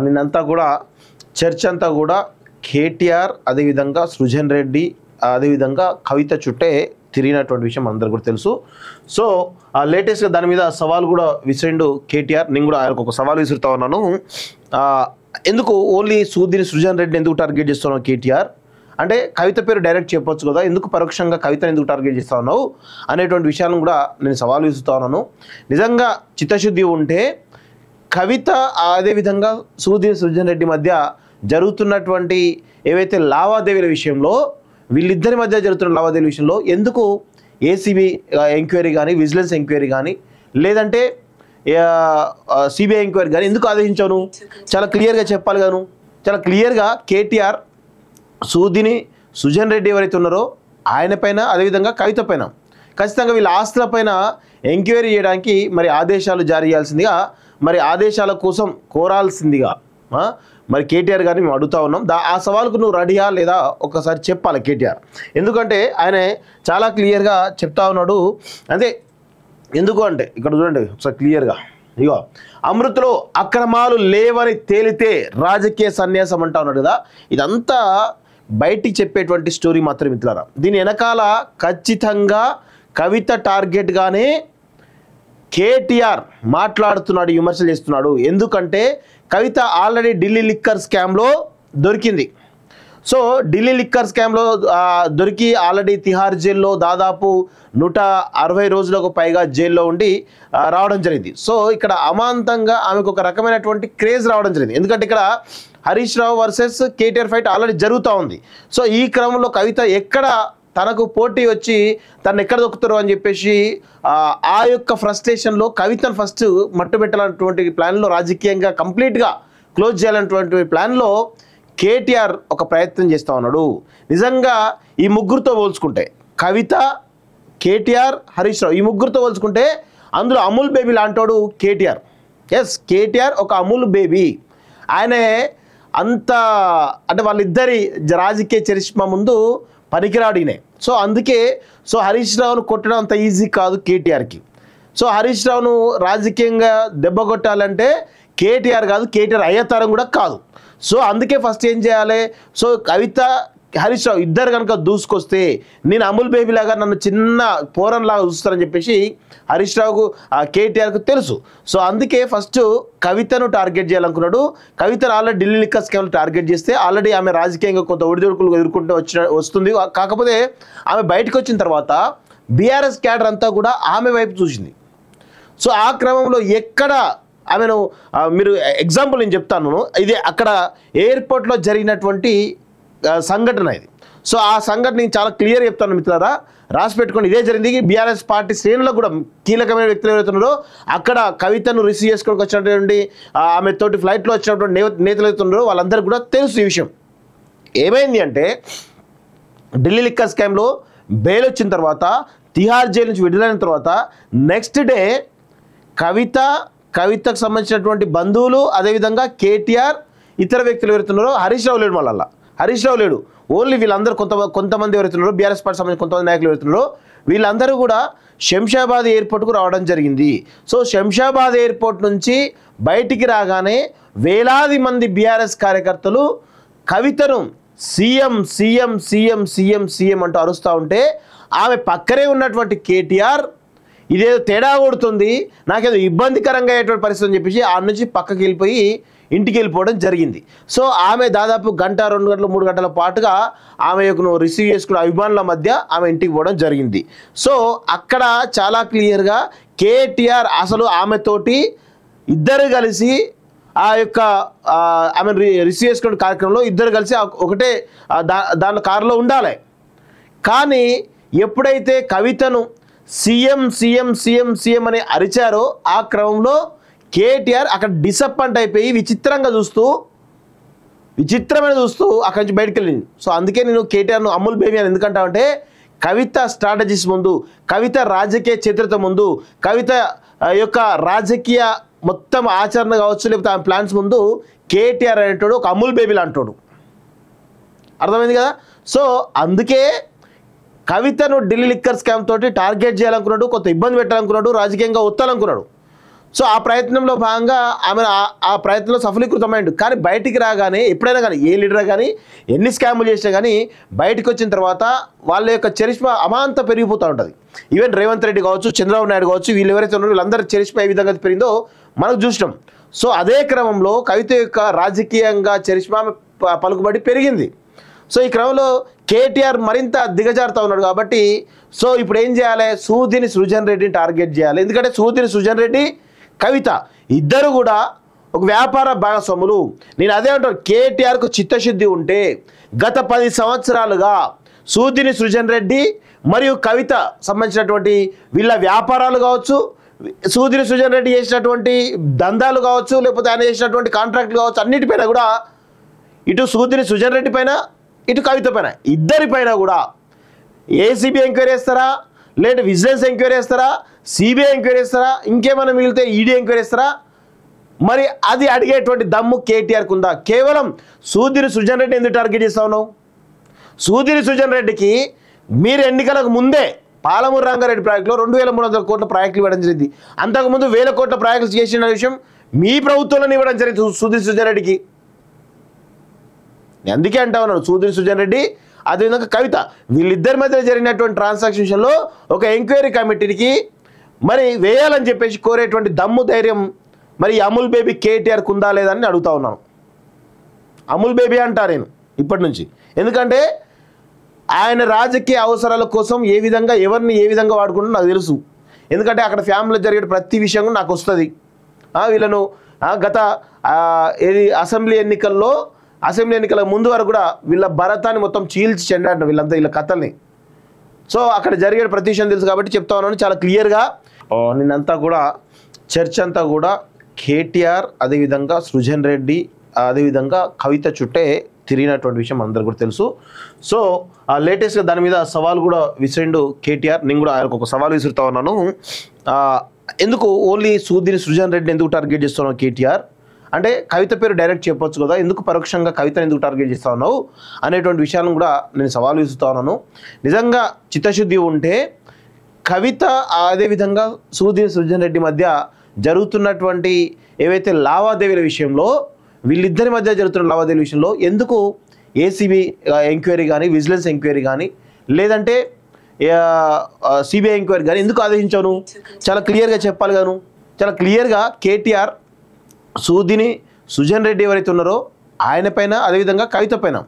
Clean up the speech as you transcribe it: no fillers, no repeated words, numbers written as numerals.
నిన్నంతా కూడా చర్చ అంతా కూడా కేటీఆర్ అదేవిధంగా సృజన్ రెడ్డి అదేవిధంగా కవిత చుట్టే తిరిగినటువంటి విషయం అందరికీ కూడా తెలుసు. సో లేటెస్ట్గా దాని మీద సవాల్ కూడా విసిరిండు కేటీఆర్. నేను కూడా ఆయనకు ఒక సవాల్ విసురుతా ఉన్నాను. ఎందుకు ఓన్లీ సృజన్ రెడ్డిని ఎందుకు టార్గెట్ చేస్తున్నావు కేటీఆర్ అంటే కవిత పేరు డైరెక్ట్ చెప్పొచ్చు కదా, ఎందుకు పరోక్షంగా కవితను ఎందుకు టార్గెట్ చేస్తా ఉన్నావు అనేటువంటి విషయాలను కూడా నేను సవాల్ విసురుతా ఉన్నాను. నిజంగా చిత్తశుద్ధి ఉంటే కవిత అదేవిధంగా సృజన్ రెడ్డి మధ్య జరుగుతున్నటువంటి ఏవైతే లావాదేవీల విషయంలో వీళ్ళిద్దరి మధ్య జరుగుతున్న లావాదేవీల విషయంలో ఎందుకు ఏసీబీ ఎంక్వైరీ కానీ విజిలెన్స్ ఎంక్వైరీ కానీ లేదంటే సిబిఐ ఎంక్వైరీ కానీ ఎందుకు ఆదేశించాను చాలా క్లియర్గా చెప్పాలి గాను. చాలా క్లియర్గా కేటీఆర్ సృజన్ రెడ్డి ఎవరైతే ఉన్నారో ఆయన పైన అదేవిధంగా కవిత పైన ఖచ్చితంగా వీళ్ళ ఆస్తుల పైన ఎంక్వైరీ చేయడానికి మరి ఆదేశాలు జారీ చేయాల్సిందిగా మరి ఆదేశాల కోసం కోరాల్సిందిగా మరి కేటీఆర్ గారిని మేము అడుగుతా ఉన్నాం. ఆ సవాల్కు నువ్వు రెడీయా లేదా ఒకసారి చెప్పాలి కేటీఆర్. ఎందుకంటే ఆయన చాలా క్లియర్గా చెప్తా ఉన్నాడు. అంటే ఎందుకు అంటే ఇక్కడ చూడండి ఒకసారి క్లియర్గా, ఇగో అమృత్లో అక్రమాలు లేవని తేలితే రాజకీయ సన్యాసం అంటా ఉన్నాడు కదా. ఇదంతా బయటికి చెప్పేటువంటి స్టోరీ మాత్రం మిత్రులారా. దీని వెనకాల ఖచ్చితంగా కవిత టార్గెట్గానే కేటీఆర్ మాట్లాడుతున్నాడు, విమర్శలు చేస్తున్నాడు. ఎందుకంటే కవిత ఆల్రెడీ ఢిల్లీ లిక్కర్ స్కామ్లో దొరికింది. సో ఢిల్లీ లిక్కర్ స్కామ్లో దొరికి ఆల్రెడీ తిహార్ జైల్లో దాదాపు 160 రోజులకు పైగా జైల్లో ఉండి రావడం జరిగింది. సో ఇక్కడ అమాంతంగా ఆమెకు ఒక రకమైనటువంటి క్రేజ్ రావడం జరిగింది. ఎందుకంటే ఇక్కడ Harish Rao versus KTR fight already జరుగుతూ ఉంది. సో ఈ క్రమంలో కవిత ఎక్కడ తనకు పోటీ వచ్చి తను ఎక్కడ దొక్కుతారు అని చెప్పేసి ఆ యొక్క ఫ్రస్ట్రేషన్లో కవితను ఫస్ట్ మట్టుబెట్టాలన్నటువంటి ప్లాన్లో రాజకీయంగా కంప్లీట్గా క్లోజ్ చేయాలన్నటువంటి ప్లాన్లో కేటీఆర్ ఒక ప్రయత్నం చేస్తూ ఉన్నాడు. నిజంగా ఈ ముగ్గురితో పోల్చుకుంటే కవిత, కేటీఆర్, హరీష్ రావు ఈ ముగ్గురితో పోల్చుకుంటే అందులో అమూల్ బేబీ లాంటోడు కేటీఆర్. ఎస్, కేటీఆర్ ఒక అమూల్ బేబీ. ఆయనే అంత అంటే వాళ్ళిద్దరి రాజకీయ చరిష్మా ముందు పనికిరాడినే. సో అందుకే హరీష్ రావును కొట్టడం అంత ఈజీ కాదు కేటీఆర్కి. సో హరీష్ రావును రాజకీయంగా దెబ్బ కొట్టాలంటే కేటీఆర్ కాదు, కేటీఆర్ అయ్యేతరం కూడా కాదు. సో అందుకే ఫస్ట్ ఏం చేయాలి, సో కవిత హరీష్ రావు ఇద్దరు కనుక దూసుకొస్తే నేను అమూల్ బేబీ లాగా నన్ను చిన్న పోరన్లాగా చూస్తారని చెప్పేసి హరీష్ రావుకు కేటీఆర్కు తెలుసు. సో అందుకే ఫస్ట్ కవితను టార్గెట్ చేయాలనుకున్నాడు. కవితను ఆల్రెడీ ఢిల్లీ లిక్కర్ స్కామ్లో టార్గెట్ చేస్తే ఆల్రెడీ ఆమె రాజకీయంగా కొంత ఒడిదొడుకులు ఎదుర్కొంటూ వస్తుంది. కాకపోతే ఆమె బయటకు వచ్చిన తర్వాత బీఆర్ఎస్ క్యాడర్ అంతా కూడా ఆమె వైపు చూసింది. సో ఆ క్రమంలో ఎక్కడ ఆమెను మీరు ఎగ్జాంపుల్ నేను చెప్తాను, ఇది అక్కడ ఎయిర్పోర్ట్లో జరిగినటువంటి సంఘటన ఇది. సో ఆ సంఘటన నేను చాలా క్లియర్ చెప్తాను మిత్రులారా, రాసి పెట్టుకోండి. ఇదే జరిగింది. బీఆర్ఎస్ పార్టీ శ్రేణులకు కూడా కీలకమైన వ్యక్తులు ఎవరైతున్నారో అక్కడ కవితను రిసీవ్ చేసుకోవడానికి వచ్చినటువంటి ఆమె తోటి ఫ్లైట్లో వచ్చినటువంటి నేతలు అవుతున్నారో వాళ్ళందరికీ కూడా తెలుసు ఈ విషయం. ఏమైంది అంటే ఢిల్లీ లిక్కర్ స్కామ్లో బెయిల్ వచ్చిన తర్వాత తిహార్ జైలు నుంచి విడుదలైన తర్వాత నెక్స్ట్ డే కవితకు సంబంధించినటువంటి బంధువులు అదేవిధంగా కేటీఆర్ ఇతర వ్యక్తులు ఎవరుతున్నారో హరీష్ రావు లేడు. మళ్ళీ హరీష్ రావు లేడు, ఓన్లీ వీళ్ళందరూ కొంతమంది ఎవరుతున్నారో బీఆర్ఎస్ పార్టీ సంబంధించిన కొంతమంది నాయకులు ఎవరుతున్నారో వీళ్ళందరూ కూడా శంషాబాద్ ఎయిర్పోర్ట్కు రావడం జరిగింది. సో శంషాబాద్ ఎయిర్పోర్ట్ నుంచి బయటికి రాగానే వేలాది మంది బీఆర్ఎస్ కార్యకర్తలు కవితను CM CM CM CM CM అంటూ అరుస్తూ ఉంటే ఆమె పక్కనే ఉన్నటువంటి కేటీఆర్ ఇదేదో తేడా కొడుతుంది, నాకేదో ఇబ్బందికరంగా అయ్యేటువంటి పరిస్థితి అని చెప్పేసి ఆ నుంచి పక్కకి వెళ్ళిపోయి ఇంటికి వెళ్ళిపోవడం జరిగింది. సో ఆమె దాదాపు 1, 2 గంటలు 3 గంటల పాటుగా ఆమెను రిసీవ్ చేసుకున్న అభిమానుల మధ్య ఆమె ఇంటికి పోవడం జరిగింది. సో అక్కడ చాలా క్లియర్గా కేటీఆర్ అసలు ఆమెతోటి ఇద్దరు కలిసి ఆ యొక్క ఆమెను రిసీవ్ చేసుకునే కార్యక్రమంలో ఇద్దరు కలిసి ఒకటే దాని కారులో ఉండాలి. కానీ ఎప్పుడైతే కవితను సీఎం సీఎం సీఎం సీఎం అని అరిచారో ఆ క్రమంలో కేటీఆర్ అక్కడ డిసప్పాయింట్ అయిపోయి విచిత్రమైన చూస్తూ అక్కడి నుంచి బయటకు వెళ్ళింది. సో అందుకే నేను కేటీఆర్ను అమూల్ బేబీ అని ఎందుకంటామంటే కవిత స్ట్రాటజీస్ ముందు, కవిత రాజకీయ చరిత్ర ముందు, కవిత యొక్క రాజకీయ మొత్తం ఆచరణ కావచ్చు లేకపోతే ఆ ప్లాన్స్ ముందు కేటీఆర్ అనేటోడు ఒక అమూల్ బేబీ లాంటోడు. అర్థమైంది కదా. సో అందుకే కవితను ఢిల్లీ లిక్కర్ స్కామ్ తోటి టార్గెట్ చేయాలనుకున్నాడు, కొంత ఇబ్బంది పెట్టాలనుకున్నాడు, రాజకీయంగా ఒత్తాలనుకున్నాడు. సో ఆ ప్రయత్నంలో భాగంగా ఆమె ఆ ప్రయత్నంలో సఫలీకృతమైండు. కానీ బయటికి రాగానే ఎప్పుడైనా కానీ ఏ లీడర్ కానీ ఎన్ని స్కాములు చేసినా కానీ బయటకు వచ్చిన తర్వాత వాళ్ళ యొక్క చరిష్మా అమాంత పెరిగిపోతూ ఉంటుంది. ఈవెన్ రేవంత్ రెడ్డి కావచ్చు, చంద్రబాబు నాయుడు కావచ్చు, వీళ్ళు ఎవరైతే ఉన్నారో వీళ్ళందరూ చరిష్మా ఏ విధంగా పెరిగిందో మనకు చూసినాం. సో అదే క్రమంలో కవిత యొక్క రాజకీయంగా చరిష్మా పలుకుబడి పెరిగింది. సో ఈ క్రమంలో కేటీఆర్ మరింత దిగజారుతూ ఉన్నాడు. కాబట్టి సో ఇప్పుడు ఏం చేయాలి, సూదిని సృజన్ రెడ్డిని టార్గెట్ చేయాలి. ఎందుకంటే సూదిని సృజన్ రెడ్డి, కవిత ఇద్దరు కూడా ఒక వ్యాపార భాగస్వాములు. నేను అదే అంటాను, కేటీఆర్కు చిత్తశుద్ధి ఉంటే గత 10 సంవత్సరాలుగా సూదిని సృజన్ రెడ్డి మరియు కవిత సంబంధించినటువంటి వీళ్ళ వ్యాపారాలు కావచ్చు, సూదిని సృజన్ రెడ్డి చేసినటువంటి దందాలు కావచ్చు, లేకపోతే ఆయన చేసినటువంటి కాంట్రాక్ట్లు కావచ్చు, అన్నిటిపైన కూడా ఇటు సూదిని సృజన్ రెడ్డి పైన, ఇటు కవిత పైన, ఇద్దరిపైన కూడా ఏసీబీ ఎంక్వైరీ చేస్తారా, లేదా విజిలెన్స్ ఎంక్వైరీ చేస్తారా, సిబిఐ ఎంక్వైరీ చేస్తారా, ఇంకేమైనా మిగిలితే ఈడీ ఎంక్వైరీ చేస్తారా? మరి అది అడిగేటువంటి దమ్ము కేటీఆర్కి ఉందా? కేవలం సూదిని సృజన్ రెడ్డి ఎందుకు టార్గెట్ చేస్తా ఉన్నావు? సూదిని సృజన్ రెడ్డికి మీరు ఎన్నికలకు ముందే పాలమూరు రంగారెడ్డి ప్రాజెక్టులో 2300 కోట్ల ప్రాజెక్టులు ఇవ్వడం జరిగింది. అంతకుముందు 1000 కోట్ల ప్రాజెక్టులు చేసిన విషయం మీ ప్రభుత్వంలో ఇవ్వడం జరిగింది సూదిని సృజన్ రెడ్డికి. అందుకే అంటా ఉన్నాను, సూదిని సృజన్ రెడ్డి అదేవిధంగా కవిత వీళ్ళిద్దరి మధ్య జరిగినటువంటి ట్రాన్సాక్షన్లో ఒక ఎంక్వైరీ కమిటీకి మరి వేయాలని చెప్పేసి కోరేటువంటి దమ్ము ధైర్యం మరి అమూల్ బేబీ కేటీఆర్కి ఉందా లేదని అడుగుతా ఉన్నాను. అమూల్ బేబీ అంటా నేను ఇప్పటి నుంచి, ఎందుకంటే ఆయన రాజకీయ అవసరాల కోసం ఏ విధంగా ఎవరిని ఏ విధంగా వాడుకుంటూ నాకు తెలుసు. ఎందుకంటే అక్కడ ఫ్యామిలీలో జరిగే ప్రతి విషయం కూడా నాకు వస్తుంది. వీళ్ళను గత అసెంబ్లీ ఎన్నికల ముందు వరకు కూడా వీళ్ళ భరతాన్ని మొత్తం చీల్చి చెండాడు వీళ్ళంతా, వీళ్ళ కథల్ని. సో అక్కడ జరిగే ప్రతి విషయం తెలుసు కాబట్టి చెప్తా ఉన్నాను చాలా క్లియర్గా. నిన్నంతా కూడా చర్చ అంతా కూడా కేటీఆర్ అదేవిధంగా సృజన్ రెడ్డి అదేవిధంగా కవిత చుట్టే తిరిగినటువంటి విషయం అందరికీ కూడా తెలుసు. సో లేటెస్ట్గా దాని మీద సవాల్ కూడా విసిరిండు కేటీఆర్. నేను కూడా ఆయనకు ఒక సవాల్ విసురుతా ఉన్నాను. ఎందుకు ఓన్లీ సూదిని సృజన్ రెడ్డిని ఎందుకు టార్గెట్ చేస్తున్నావు కేటీఆర్ అంటే, కవిత పేరు డైరెక్ట్ చెప్పొచ్చు కదా, ఎందుకు పరోక్షంగా కవితను ఎందుకు టార్గెట్ చేస్తా ఉన్నావు అనేటువంటి విషయాలను కూడా నేను సవాల్ విసురుతా ఉన్నాను. నిజంగా చిత్తశుద్ధి ఉంటే కవిత అదేవిధంగా సూదిని సృజన్ రెడ్డి మధ్య జరుగుతున్నటువంటి ఏవైతే లావాదేవీల విషయంలో, వీళ్ళిద్దరి మధ్య జరుగుతున్న లావాదేవీల విషయంలో ఎందుకు ఏసీబీ ఎంక్వైరీ కానీ, విజిలెన్స్ ఎంక్వైరీ కానీ, లేదంటే సిబిఐ ఎంక్వైరీ కానీ ఎందుకు ఆదేశించాను? చాలా క్లియర్గా చెప్పాలి గాను. చాలా క్లియర్గా కేటీఆర్ సూదిని సృజన్ రెడ్డి ఎవరైతే ఉన్నారో ఆయన పైన అదేవిధంగా కవిత పైన